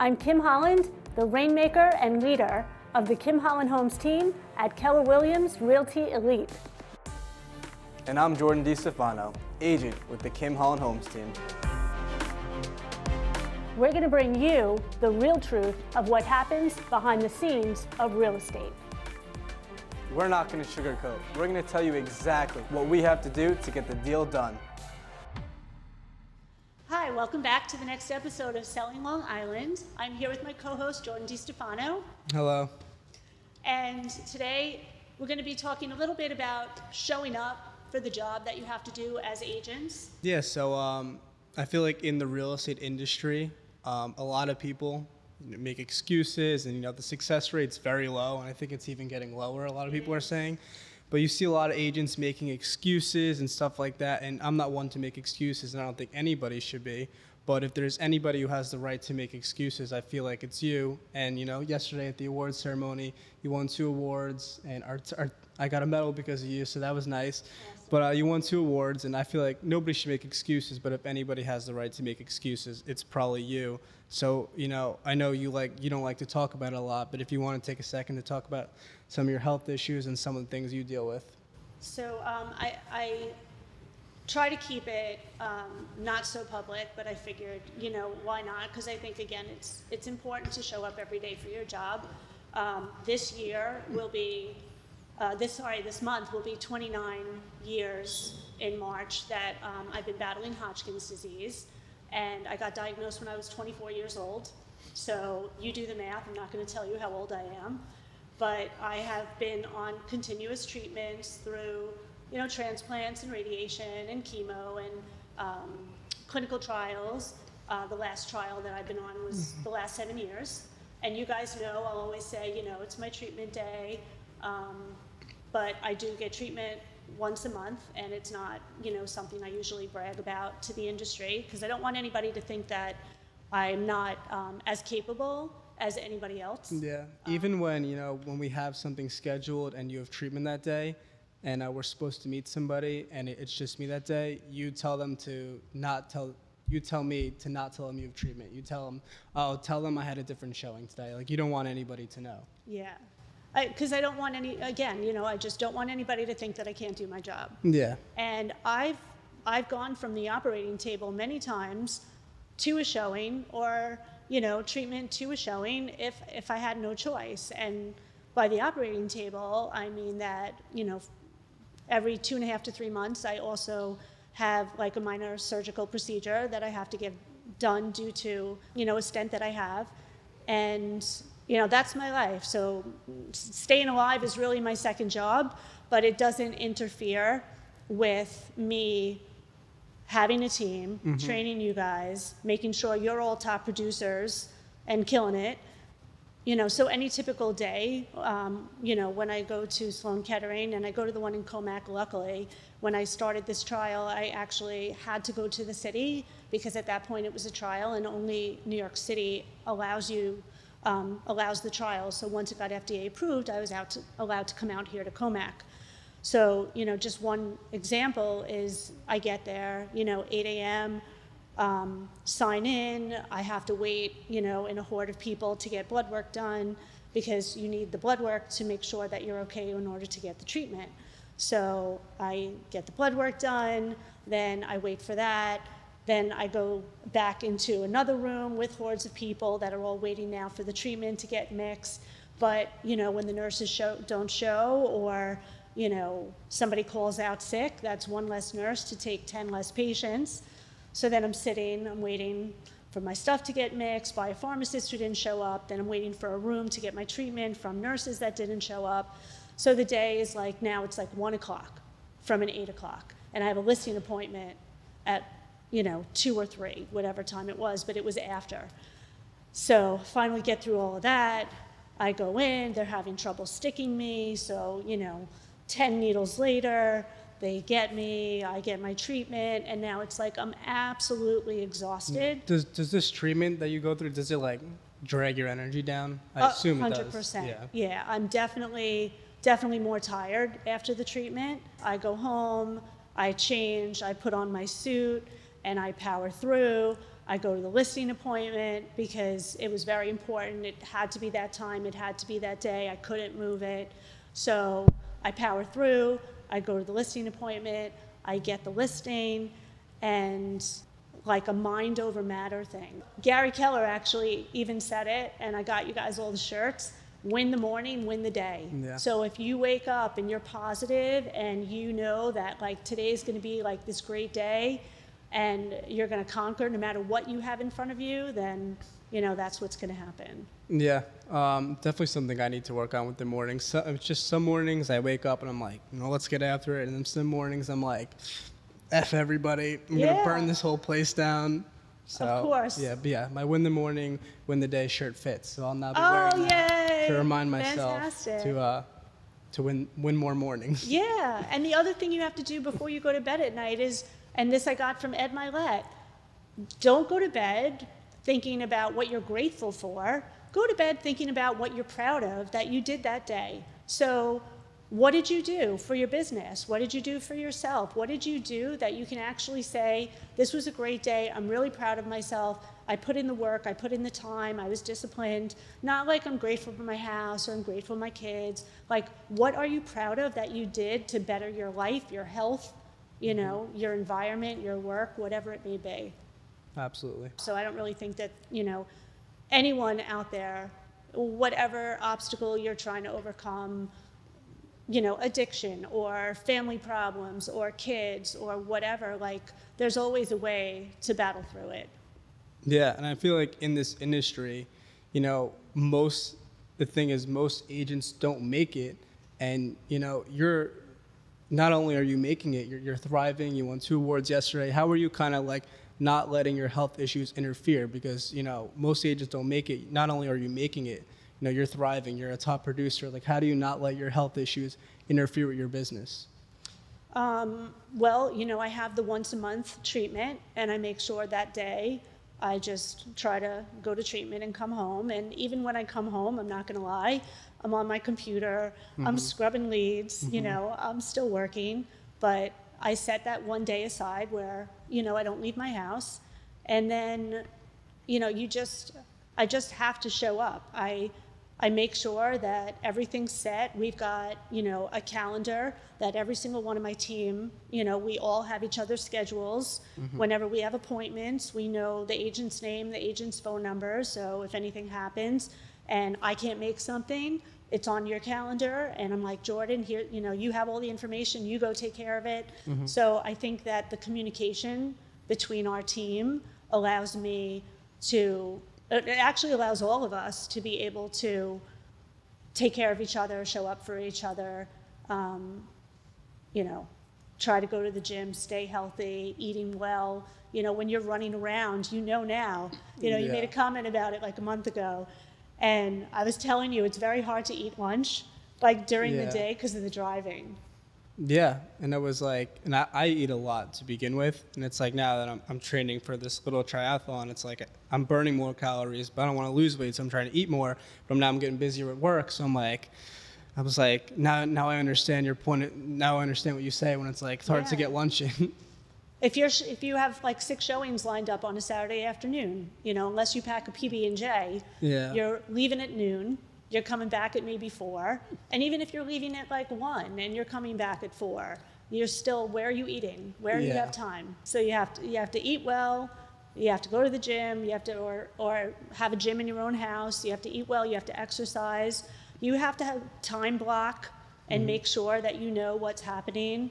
I'm Kim Holland, the Rainmaker and leader of the Kim Holland Homes Team at Keller Williams Realty Elite. And I'm Jordan DeStefano, agent with the Kim Holland Homes Team. We're going to bring you the real truth of what happens behind the scenes of real estate. We're not going to sugarcoat. We're going to tell you exactly what we have to do to get the deal done. Hi, welcome back to the next episode of Selling Long Island. I'm here with my co-host, Jordan DeStefano. Hello. And today we're going to be talking a little bit about showing up for the job that you have to do as agents. Yeah, so I feel like in the real estate industry, a lot of people make excuses, and the success rate's very low, and I think it's even getting lower, a lot of people are saying. But you see a lot of agents making excuses and stuff like that, and I'm not one to make excuses, and I don't think anybody should be. But if there's anybody who has the right to make excuses, I feel like it's you. And yesterday at the awards ceremony, you won 2 awards, and I got a medal because of you, so that was nice. Awesome. But you won 2 awards, and I feel like nobody should make excuses. But if anybody has the right to make excuses, it's probably you. So I know you don't like to talk about it a lot, but if you want to take a second to talk about some of your health issues and some of the things you deal with. So I try to keep it not so public, but I figured, why not? Because I think, again, it's important to show up every day for your job. This month will be 29 years in March that I've been battling Hodgkin's disease, and I got diagnosed when I was 24 years old. So you do the math. I'm not going to tell you how old I am, but I have been on continuous treatments through transplants and radiation and chemo and clinical trials. The last trial that I've been on was the last 7 years. And you guys know, I'll always say, it's my treatment day. But I do get treatment once a month, and it's not, something I usually brag about to the industry, because I don't want anybody to think that I'm not as capable as anybody else. Yeah, even when we have something scheduled and you have treatment that day, and we're supposed to meet somebody, and it's just me that day, you tell me to not tell them you have treatment. You tell them I had a different showing today. Like, you don't want anybody to know. Yeah. Because I don't want I just don't want anybody to think that I can't do my job. Yeah. And I've gone from the operating table many times to a showing, or, treatment to a showing if I had no choice. And by the operating table, I mean that, every 2.5 to 3 months, I also have like a minor surgical procedure that I have to get done due to, a stent that I have. And that's my life. So staying alive is really my second job, but it doesn't interfere with me having a team, training you guys, making sure you're all top producers and killing it. So any typical day, when I go to Sloan Kettering, and I go to the one in Comac, luckily, when I started this trial, I actually had to go to the city, because at that point it was a trial, and only New York City allows the trial. So once it got FDA approved, I was allowed to come out here to Comac. So, just one example is I get there, 8 a.m., sign in. I have to wait, in a horde of people to get blood work done, because you need the blood work to make sure that you're okay in order to get the treatment. So I get the blood work done, then I wait for that. Then I go back into another room with hordes of people that are all waiting now for the treatment to get mixed. But, when the nurses don't show, or, somebody calls out sick, that's one less nurse to take 10 less patients. So then I'm waiting for my stuff to get mixed by a pharmacist who didn't show up. Then I'm waiting for a room to get my treatment from nurses that didn't show up. So the day is now it's 1 o'clock from an 8 o'clock. And I have a listing appointment at 2 or 3, whatever time it was, but it was after. So finally get through all of that. I go in, they're having trouble sticking me. So, 10 needles later, they get me, I get my treatment, and now it's I'm absolutely exhausted. Does this treatment that you go through, does it drag your energy down? I assume it does. 100%. Yeah, I'm definitely more tired after the treatment. I go home, I change, I put on my suit, and I power through. I go to the listing appointment because it was very important. It had to be that time. It had to be that day. I couldn't move it. So I power through. I go to the listing appointment. I get the listing, and like a mind over matter thing. Gary Keller actually even said it, and I got you guys all the shirts. Win the morning, win the day. Yeah. So if you wake up and you're positive and you know that like today's going to be like this great day and you're going to conquer no matter what you have in front of you, then you know that's what's going to happen. Yeah, definitely something I need to work on with the mornings. So, it's just some mornings I wake up and I'm like, you know, let's get after it. And then some mornings I'm like, F everybody, I'm going to burn this whole place down. So, of course. Yeah, my win the morning, win the day shirt fits. So I'll now be wearing that to remind myself to win more mornings. Yeah, and the other thing you have to do before you go to bed at night is, and this I got from Ed Milet, don't go to bed thinking about what you're grateful for. Go to bed thinking about what you're proud of that you did that day. So what did you do for your business? What did you do for yourself? What did you do that you can actually say, this was a great day, I'm really proud of myself, I put in the work, I put in the time, I was disciplined. Not like I'm grateful for my house or I'm grateful for my kids. Like, what are you proud of that you did to better your life, your health, you know, your environment, your work, whatever it may be. Absolutely. So I don't really think that, you know, anyone out there, whatever obstacle you're trying to overcome, you know, addiction or family problems or kids or whatever, like there's always a way to battle through it. Yeah, and I feel like in this industry, you know, the thing is most agents don't make it, and you know, not only are you making it, you're thriving. You won 2 awards yesterday. How are you kind of like not letting your health issues interfere? Because you know, most agents don't make it. Not only are you making it, you know, you're thriving. You're a top producer. Like, how do you not let your health issues interfere with your business? Well, you know, I have the once a month treatment, and I make sure that day I just try to go to treatment and come home. And even when I come home, I'm not going to lie, I'm on my computer, I'm scrubbing leads, you know, I'm still working, but I set that one day aside where, you know, I don't leave my house. And then, you know, I just have to show up. I make sure that everything's set. We've got, you know, a calendar that every single one of my team, you know, we all have each other's schedules. Whenever we have appointments, we know the agent's name, the agent's phone number. So if anything happens and I can't make something, it's on your calendar. And I'm like, Jordan, here, you know, you have all the information, you go take care of it. So I think that the communication between our team allows me to, it actually allows all of us to be able to take care of each other, show up for each other, you know, try to go to the gym, stay healthy, eating well. You know, when you're running around, you know now, you know, you made a comment about it like a month ago. And I was telling you, it's very hard to eat lunch, like during the day because of the driving. Yeah, and it was like, and I eat a lot to begin with, and it's like now that I'm training for this little triathlon, it's like I'm burning more calories, but I don't want to lose weight, so I'm trying to eat more, but now I'm getting busier at work, so I was like, now I understand your point, now I understand what you say when it's like, it's hard to get lunch in. If you have like 6 showings lined up on a Saturday afternoon, you know, unless you pack a PB&J, you're leaving at noon. You're coming back at maybe 4. And even if you're leaving at like 1 and you're coming back at 4, you're still, where are you eating? Where do you have time? So you have to eat well, you have to go to the gym, you have to, or have a gym in your own house, you have to eat well, you have to exercise. You have to have time block and make sure that you know what's happening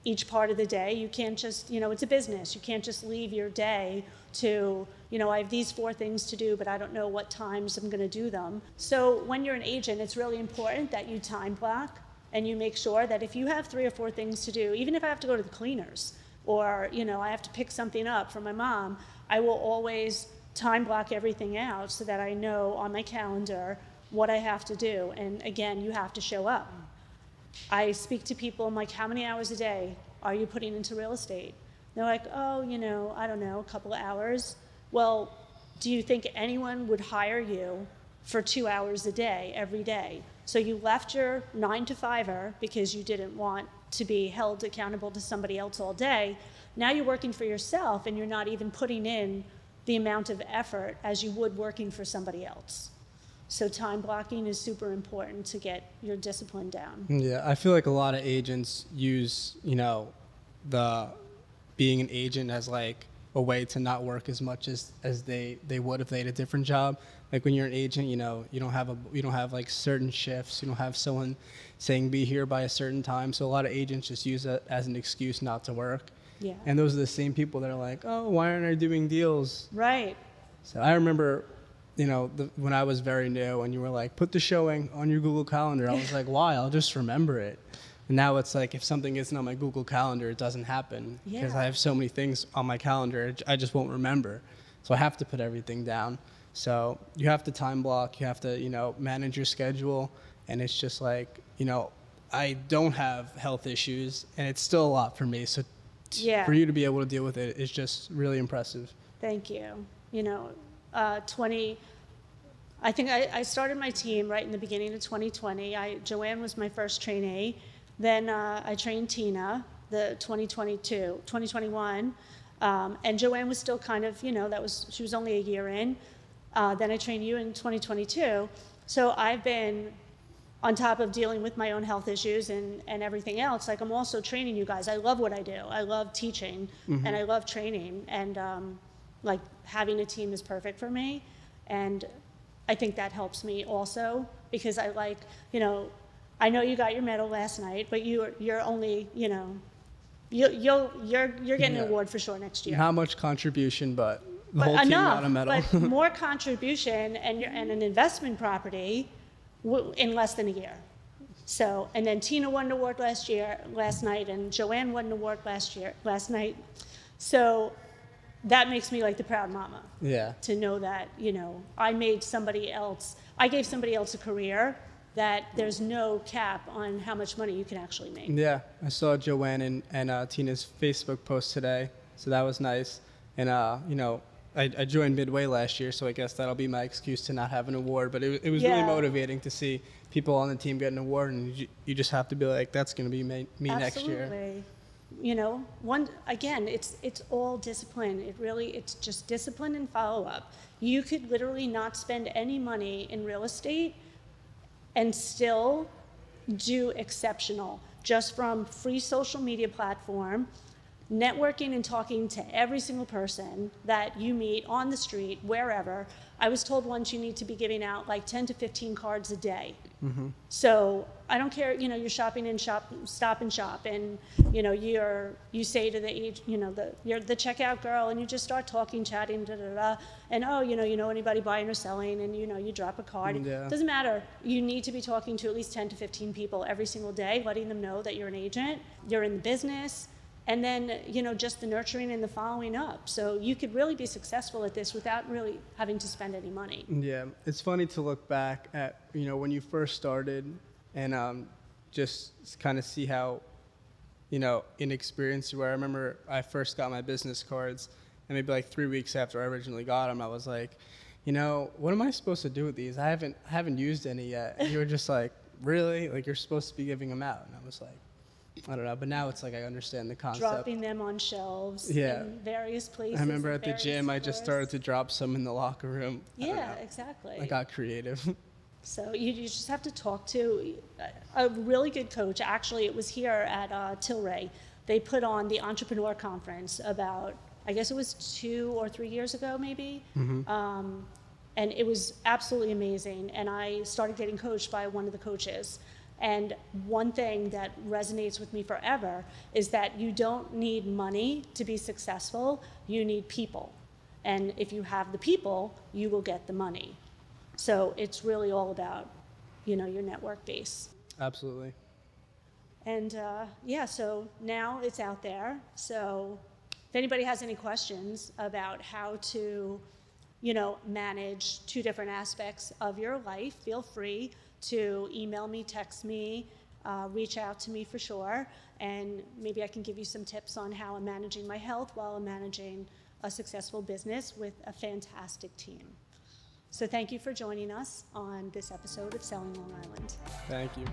each part of the day. You can't just, you know, it's a business. You can't just leave your day to, you know, I have these 4 things to do, but I don't know what times I'm going to do them. So when you're an agent, it's really important that you time block and you make sure that if you have 3 or 4 things to do, even if I have to go to the cleaners or, you know, I have to pick something up for my mom, I will always time block everything out so that I know on my calendar what I have to do. And again, you have to show up. I speak to people, I'm like, how many hours a day are you putting into real estate? They're like, oh, you know, I don't know, a couple of hours. Well, do you think anyone would hire you for 2 hours a day, every day? So you left your 9 to 5er because you didn't want to be held accountable to somebody else all day. Now you're working for yourself and you're not even putting in the amount of effort as you would working for somebody else. So time blocking is super important to get your discipline down. Yeah, I feel like a lot of agents use, the being an agent as like a way to not work as much as they would if they had a different job. Like when you're an agent, you don't have like certain shifts. You don't have someone saying be here by a certain time. So a lot of agents just use that as an excuse not to work. Yeah. And those are the same people that are like, oh, why aren't I doing deals? Right. So I remember, when I was very new and you were like, put the showing on your Google Calendar. I was like, why? I'll just remember it. And now it's like, if something isn't on my Google Calendar, it doesn't happen. Because I have so many things on my calendar, I just won't remember. So I have to put everything down. So you have to time block, you have to, manage your schedule. And it's just like, I don't have health issues and it's still a lot for me. So for you to be able to deal with it is just really impressive. Thank you. I think I started my team right in the beginning of 2020. Joanne was my first trainee. Then I trained Tina, the 2021. And Joanne was still kind of, she was only a year in. Then I trained you in 2022. So I've been on top of dealing with my own health issues and everything else. Like, I'm also training you guys. I love what I do. I love teaching and I love training. And like, having a team is perfect for me. And I think that helps me also, because I like, I know you got your medal last night, but you're only, you're getting an award for sure next year. Not much contribution, but the whole team got a medal. But more contribution and an investment property in less than a year. So, and then Tina won an award last night, and Joanne won an award last night. So that makes me like the proud mama. Yeah. To know that, I gave somebody else a career, that there's no cap on how much money you can actually make. Yeah, I saw Joanne and Tina's Facebook post today, so that was nice. And I joined midway last year, so I guess that'll be my excuse to not have an award. But it was really motivating to see people on the team get an award, and you just have to be like, that's going to be me next year. Absolutely. It's all discipline. It's just discipline and follow up. You could literally not spend any money in real estate and still do exceptional, just from free social media platform, networking and talking to every single person that you meet on the street, wherever. I was told once you need to be giving out like 10 to 15 cards a day. Mm-hmm. So I don't care, you're shopping in Stop and Shop, and you say to the you're the checkout girl, and you just start talking, chatting, and anybody buying or selling, and you drop a card. Yeah. It doesn't matter. You need to be talking to at least 10 to 15 people every single day, letting them know that you're an agent, you're in the business. And then, just the nurturing and the following up. So you could really be successful at this without really having to spend any money. Yeah, it's funny to look back at, when you first started and just kind of see how, inexperienced you were. I remember I first got my business cards, and maybe like 3 weeks after I originally got them, I was like, what am I supposed to do with these? I haven't used any yet. And you were just like, really? Like, you're supposed to be giving them out. And I was like, I don't know, but now it's like I understand the concept. Dropping them on shelves in various places. I remember at the gym, I just started to drop some in the locker room. Yeah, exactly. I got creative. So you just have to talk to a really good coach. Actually, it was here at Tilray. They put on the Entrepreneur Conference about, I guess it was 2 or 3 years ago, maybe. Mm-hmm. And it was absolutely amazing. And I started getting coached by one of the coaches. And one thing that resonates with me forever is that you don't need money to be successful. You need people. And if you have the people, you will get the money. So it's really all about, your network base. Absolutely. And so now it's out there. So if anybody has any questions about how to, manage 2 different aspects of your life, feel free to email me, text me, reach out to me for sure, and maybe I can give you some tips on how I'm managing my health while I'm managing a successful business with a fantastic team. So thank you for joining us on this episode of Selling Long Island. Thank you.